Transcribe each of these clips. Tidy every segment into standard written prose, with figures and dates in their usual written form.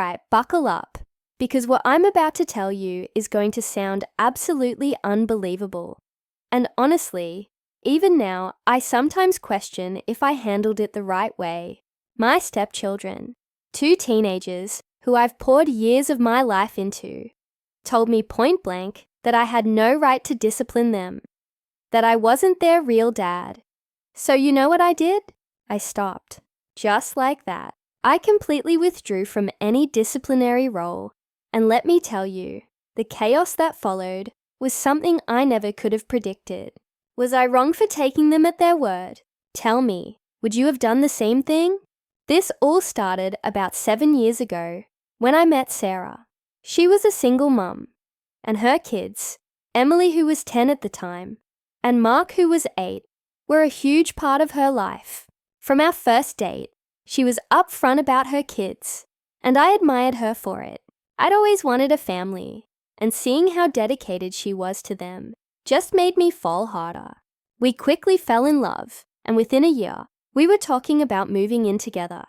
Alright, buckle up, because what I'm about to tell you is going to sound absolutely unbelievable. And honestly, even now, I sometimes question if I handled it the right way. My stepchildren, 2 teenagers who I've poured years of my life into, told me point blank that I had no right to discipline them, that I wasn't their real dad. So you know what I did? I stopped. Just like that. I completely withdrew from any disciplinary role, and let me tell you, the chaos that followed was something I never could have predicted. Was I wrong for taking them at their word? Tell me, would you have done the same thing? This all started about 7 years ago when I met Sarah. She was a single mum, and her kids, Emily, who was 10 at the time, and Mark, who was 8, were a huge part of her life. From our first date, she was upfront about her kids, and I admired her for it. I'd always wanted a family, and seeing how dedicated she was to them just made me fall harder. We quickly fell in love, and within a year, we were talking about moving in together.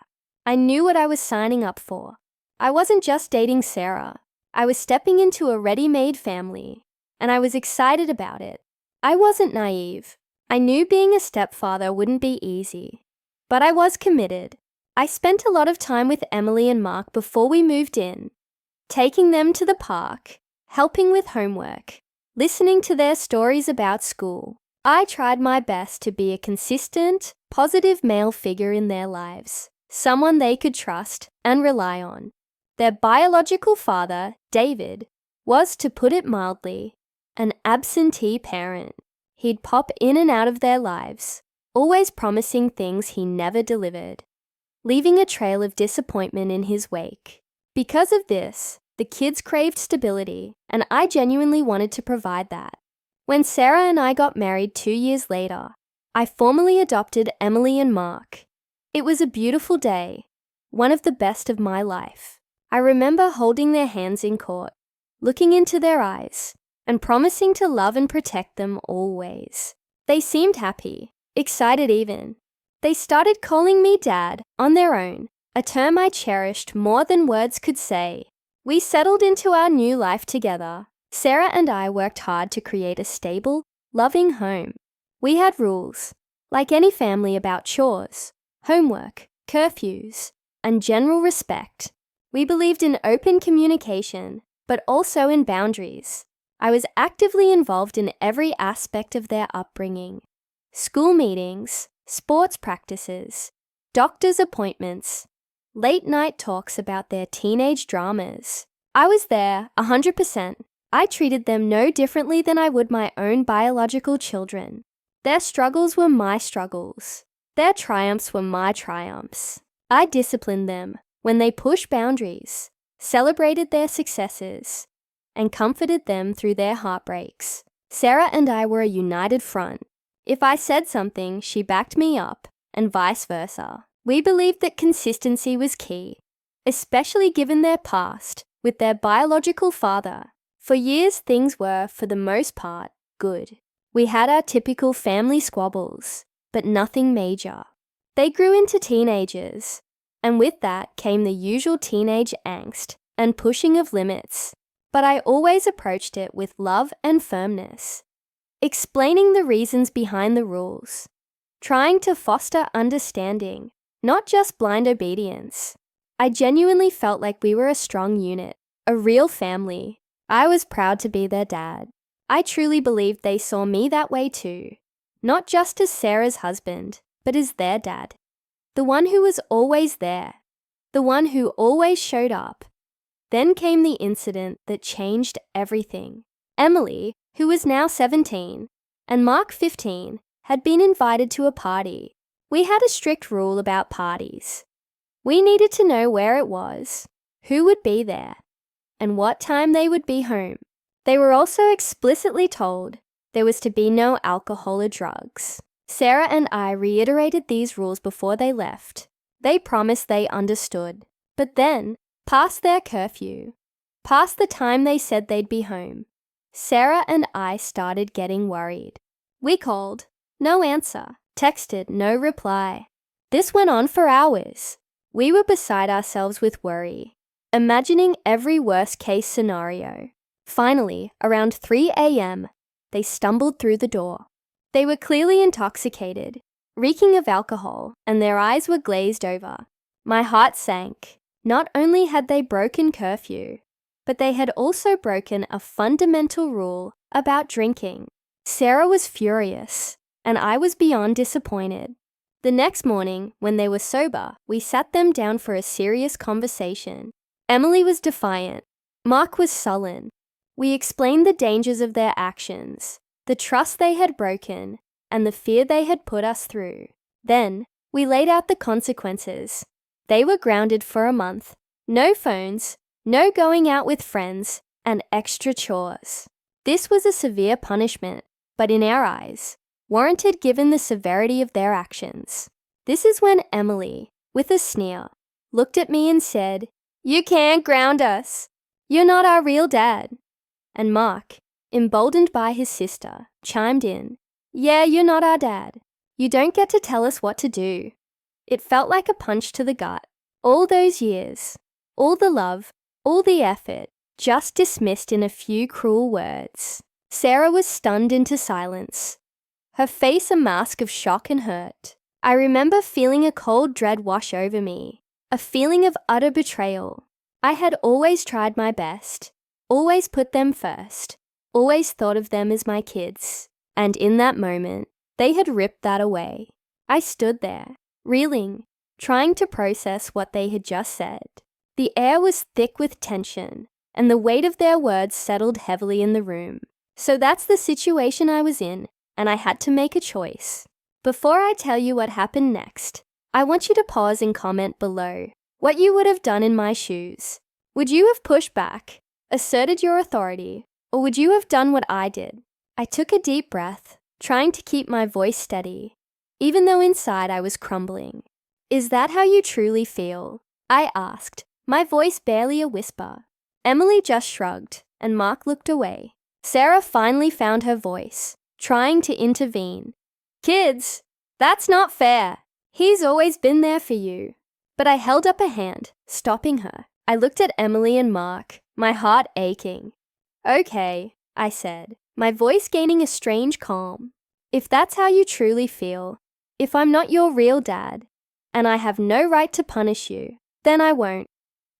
I knew what I was signing up for. I wasn't just dating Sarah. I was stepping into a ready-made family, and I was excited about it. I wasn't naive. I knew being a stepfather wouldn't be easy, but I was committed. I spent a lot of time with Emily and Mark before we moved in, taking them to the park, helping with homework, listening to their stories about school. I tried my best to be a consistent, positive male figure in their lives, someone they could trust and rely on. Their biological father, David, was, to put it mildly, an absentee parent. He'd pop in and out of their lives, always promising things he never delivered, leaving a trail of disappointment in his wake. Because of this, the kids craved stability, and I genuinely wanted to provide that. When Sarah and I got married 2 years later, I formally adopted Emily and Mark. It was a beautiful day, one of the best of my life. I remember holding their hands in court, looking into their eyes, and promising to love and protect them always. They seemed happy, excited even. They started calling me Dad on their own, a term I cherished more than words could say. We settled into our new life together. Sarah and I worked hard to create a stable, loving home. We had rules, like any family, about chores, homework, curfews, and general respect. We believed in open communication, but also in boundaries. I was actively involved in every aspect of their upbringing. School meetings, sports practices, doctor's appointments, late-night talks about their teenage dramas. I was there 100%. I treated them no differently than I would my own biological children. Their struggles were my struggles. Their triumphs were my triumphs. I disciplined them when they pushed boundaries, celebrated their successes, and comforted them through their heartbreaks. Sarah and I were a united front. If I said something, she backed me up, and vice versa. We believed that consistency was key, especially given their past with their biological father. For years, things were, for the most part, good. We had our typical family squabbles, but nothing major. They grew into teenagers, and with that came the usual teenage angst and pushing of limits. But I always approached it with love and firmness, explaining the reasons behind the rules, trying to foster understanding, not just blind obedience. I genuinely felt like we were a strong unit, a real family. I was proud to be their dad. I truly believed they saw me that way too, not just as Sarah's husband, but as their dad. The one who was always there, the one who always showed up. Then came the incident that changed everything. Emily, who was now 17, and Mark, 15, had been invited to a party. We had a strict rule about parties. We needed to know where it was, who would be there, and what time they would be home. They were also explicitly told there was to be no alcohol or drugs. Sarah and I reiterated these rules before they left. They promised they understood, but then, past their curfew, past the time they said they'd be home, Sarah and I started getting worried. We called, no answer, texted, no reply. This went on for hours. We were beside ourselves with worry. imagining every worst-case scenario. Finally, around 3 a.m., they stumbled through the door. They were clearly intoxicated, reeking of alcohol, and their eyes were glazed over. My heart sank. Not only had they broken curfew, but they had also broken a fundamental rule about drinking. Sarah was furious, and I was beyond disappointed. The next morning, when they were sober, we sat them down for a serious conversation. Emily was defiant. Mark was sullen. We explained the dangers of their actions, the trust they had broken, and the fear they had put us through. Then, we laid out the consequences. They were grounded for a month. No phones, no going out with friends, and extra chores. This was a severe punishment, but in our eyes, warranted given the severity of their actions. This is when Emily, with a sneer, looked at me and said, "You can't ground us. You're not our real dad." And Mark, emboldened by his sister, chimed in, "Yeah, you're not our dad. You don't get to tell us what to do." It felt like a punch to the gut. All those years, all the love, all the effort, just dismissed in a few cruel words. Sarah was stunned into silence, her face a mask of shock and hurt. I remember feeling a cold dread wash over me, a feeling of utter betrayal. I had always tried my best, always put them first, always thought of them as my kids. And in that moment, they had ripped that away. I stood there, reeling, trying to process what they had just said. The air was thick with tension, and the weight of their words settled heavily in the room. So that's the situation I was in, and I had to make a choice. Before I tell you what happened next, I want you to pause and comment below what you would have done in my shoes. Would you have pushed back, asserted your authority, or would you have done what I did? I took a deep breath, trying to keep my voice steady, even though inside I was crumbling. "Is that how you truly feel?" I asked, my voice barely a whisper. Emily just shrugged, and Mark looked away. Sarah finally found her voice, trying to intervene. "Kids, that's not fair. He's always been there for you." But I held up a hand, stopping her. I looked at Emily and Mark, my heart aching. "Okay," I said, my voice gaining a strange calm. "If that's how you truly feel, if I'm not your real dad, and I have no right to punish you, then I won't."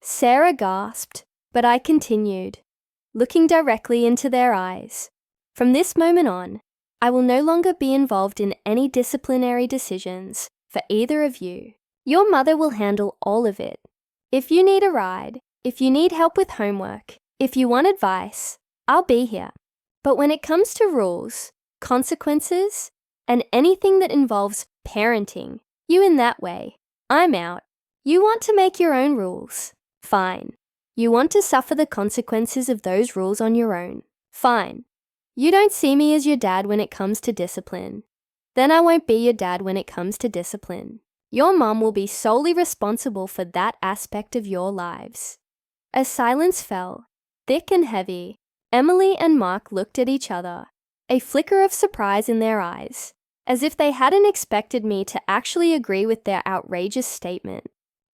Sarah gasped, but I continued, looking directly into their eyes. "From this moment on, I will no longer be involved in any disciplinary decisions for either of you. Your mother will handle all of it. If you need a ride, if you need help with homework, if you want advice, I'll be here. But when it comes to rules, consequences, and anything that involves parenting you in that way, I'm out. You want to make your own rules? Fine. You want to suffer the consequences of those rules on your own? Fine. You don't see me as your dad when it comes to discipline. Then I won't be your dad when it comes to discipline. Your mom will be solely responsible for that aspect of your lives." A silence fell, thick and heavy. Emily and Mark looked at each other, a flicker of surprise in their eyes, as if they hadn't expected me to actually agree with their outrageous statement.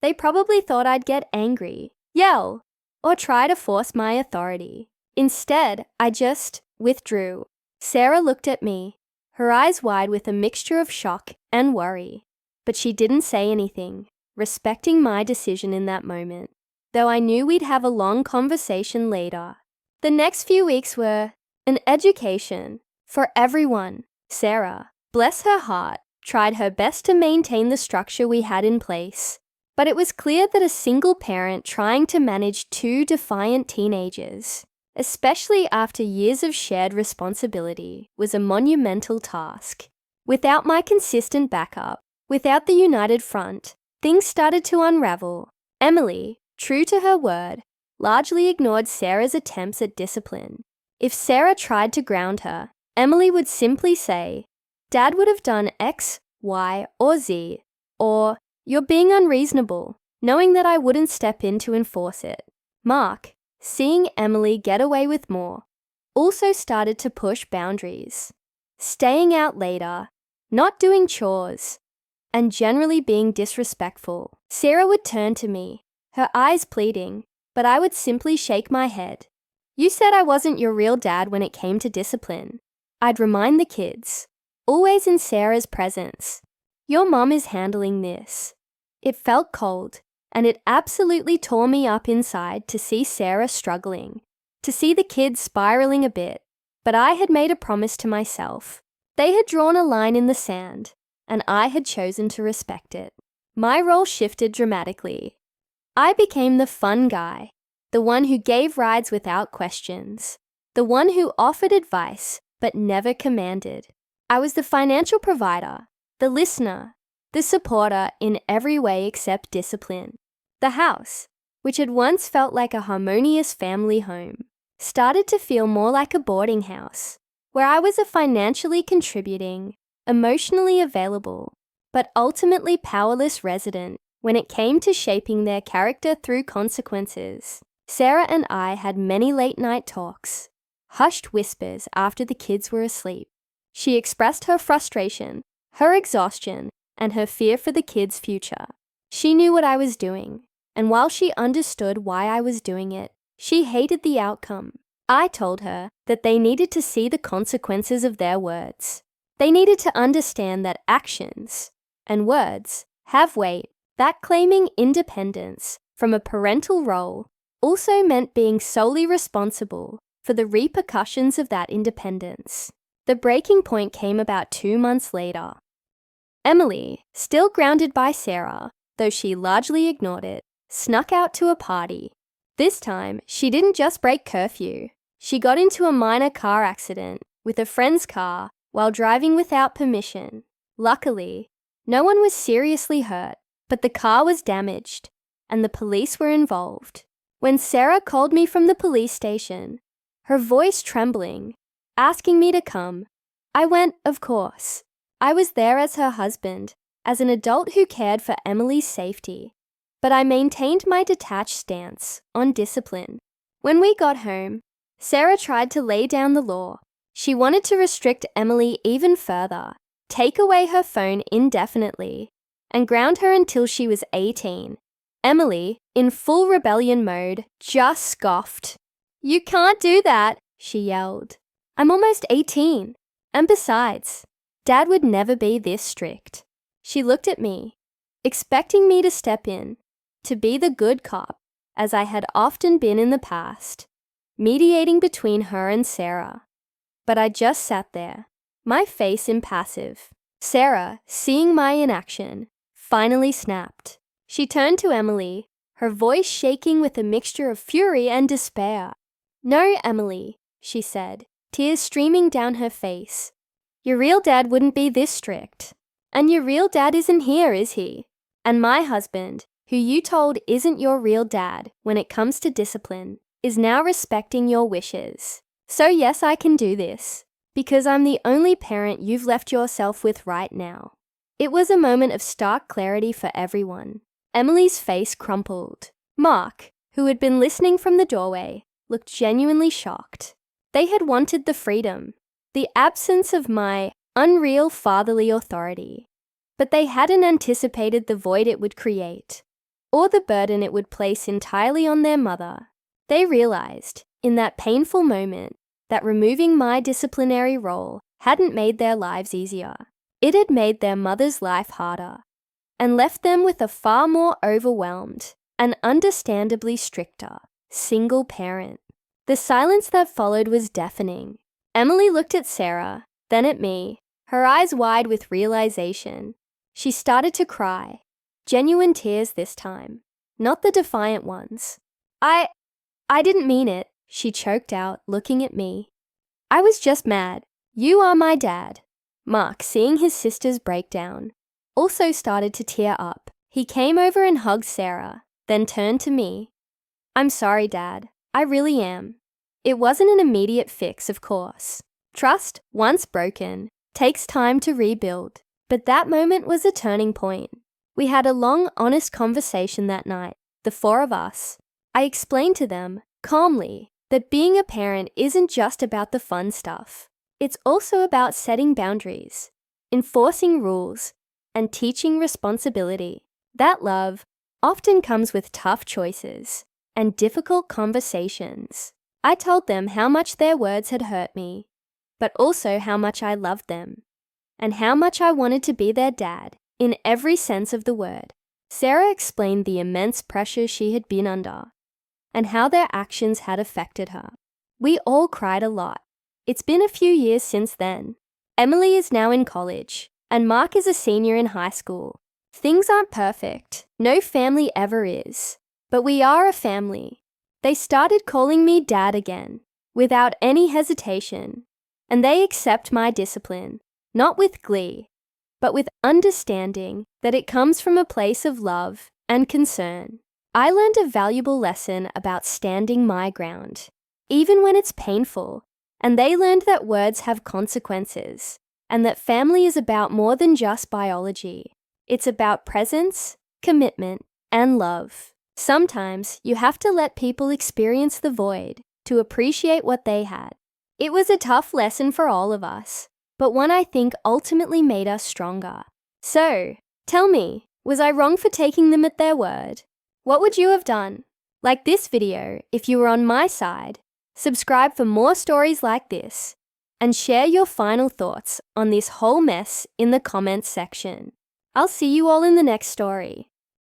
They probably thought I'd get angry, yell, or try to force my authority. Instead, I just withdrew. Sarah looked at me, her eyes wide with a mixture of shock and worry. But she didn't say anything, respecting my decision in that moment, though I knew we'd have a long conversation later. The next few weeks were an education for everyone. Sarah, bless her heart, tried her best to maintain the structure we had in place, but it was clear that a single parent trying to manage two defiant teenagers, especially after years of shared responsibility, was a monumental task. Without my consistent backup, without the united front, things started to unravel. Emily, true to her word, largely ignored Sarah's attempts at discipline. If Sarah tried to ground her, Emily would simply say, "Dad would have done X, Y, or Z," or "You're being unreasonable," knowing that I wouldn't step in to enforce it. Mark, seeing Emily get away with more, also started to push boundaries, staying out later, not doing chores, and generally being disrespectful. Sarah would turn to me, her eyes pleading, but I would simply shake my head. You said I wasn't your real dad when it came to discipline. I'd remind the kids, always in Sarah's presence. Your mom is handling this. It felt cold, and it absolutely tore me up inside to see Sarah struggling, to see the kids spiraling a bit. But I had made a promise to myself. They had drawn a line in the sand, and I had chosen to respect it. My role shifted dramatically. I became the fun guy, the one who gave rides without questions, the one who offered advice but never commanded. I was the financial provider, the listener, the supporter in every way except discipline. The house, which had once felt like a harmonious family home, started to feel more like a boarding house, where I was a financially contributing, emotionally available, but ultimately powerless resident when it came to shaping their character through consequences. Sarah and I had many late-night talks, hushed whispers after the kids were asleep. She expressed her frustration, her exhaustion, and her fear for the kids' future. She knew what I was doing, and while she understood why I was doing it, she hated the outcome. I told her that they needed to see the consequences of their words. They needed to understand that actions and words have weight, that claiming independence from a parental role also meant being solely responsible for the repercussions of that independence. The breaking point came about 2 months later. Emily, still grounded by Sarah, though she largely ignored it, snuck out to a party. This time, she didn't just break curfew. She got into a minor car accident with a friend's car while driving without permission. Luckily, no one was seriously hurt, but the car was damaged, and the police were involved. When Sarah called me from the police station, her voice trembling, asking me to come, I went, of course. I was there as her husband, as an adult who cared for Emily's safety, but I maintained my detached stance on discipline. When we got home, Sarah tried to lay down the law. She wanted to restrict Emily even further, take away her phone indefinitely, and ground her until she was 18. Emily, in full rebellion mode, just scoffed. "You can't do that," she yelled. "I'm almost 18. And besides, Dad would never be this strict." She looked at me, expecting me to step in, to be the good cop, as I had often been in the past, mediating between her and Sarah. But I just sat there, my face impassive. Sarah, seeing my inaction, finally snapped. She turned to Emily, her voice shaking with a mixture of fury and despair. "No, Emily," she said, tears streaming down her face. "Your real dad wouldn't be this strict. And your real dad isn't here, is he? And my husband, who you told isn't your real dad when it comes to discipline, is now respecting your wishes. So yes, I can do this, because I'm the only parent you've left yourself with right now." It was a moment of stark clarity for everyone. Emily's face crumpled. Mark, who had been listening from the doorway, looked genuinely shocked. They had wanted the freedom, the absence of my unreal fatherly authority, but they hadn't anticipated the void it would create, or the burden it would place entirely on their mother. They realized, in that painful moment, that removing my disciplinary role hadn't made their lives easier. It had made their mother's life harder, and left them with a far more overwhelmed and understandably stricter single parent. The silence that followed was deafening. Emily looked at Sarah, then at me, her eyes wide with realization. She started to cry, genuine tears this time, not the defiant ones. I didn't mean it," she choked out, looking at me. "I was just mad. You are my dad." Mark, seeing his sister's breakdown, also started to tear up. He came over and hugged Sarah, then turned to me. "I'm sorry, Dad. I really am. It wasn't an immediate fix, of course. Trust, once broken, takes time to rebuild. But that moment was a turning point. We had a long, honest conversation that night, the four of us. I explained to them, calmly, that being a parent isn't just about the fun stuff. It's also about setting boundaries, enforcing rules, and teaching responsibility. That love often comes with tough choices, and difficult conversations. I told them how much their words had hurt me, but also how much I loved them, and how much I wanted to be their dad in every sense of the word. Sarah explained the immense pressure she had been under, and how their actions had affected her. We all cried a lot. It's been a few years since then. Emily is now in college, and Mark is a senior in high school. Things aren't perfect. No family ever is. But we are a family. They started calling me dad again, without any hesitation, and they accept my discipline, not with glee, but with understanding that it comes from a place of love and concern. I learned a valuable lesson about standing my ground, even when it's painful, and they learned that words have consequences, and that family is about more than just biology. It's about presence, commitment, and love. Sometimes you have to let people experience the void to appreciate what they had. It was a tough lesson for all of us, but one I think ultimately made us stronger. So, tell me, was I wrong for taking them at their word? What would you have done? Like this video if you were on my side, subscribe for more stories like this, and share your final thoughts on this whole mess in the comments section. I'll see you all in the next story.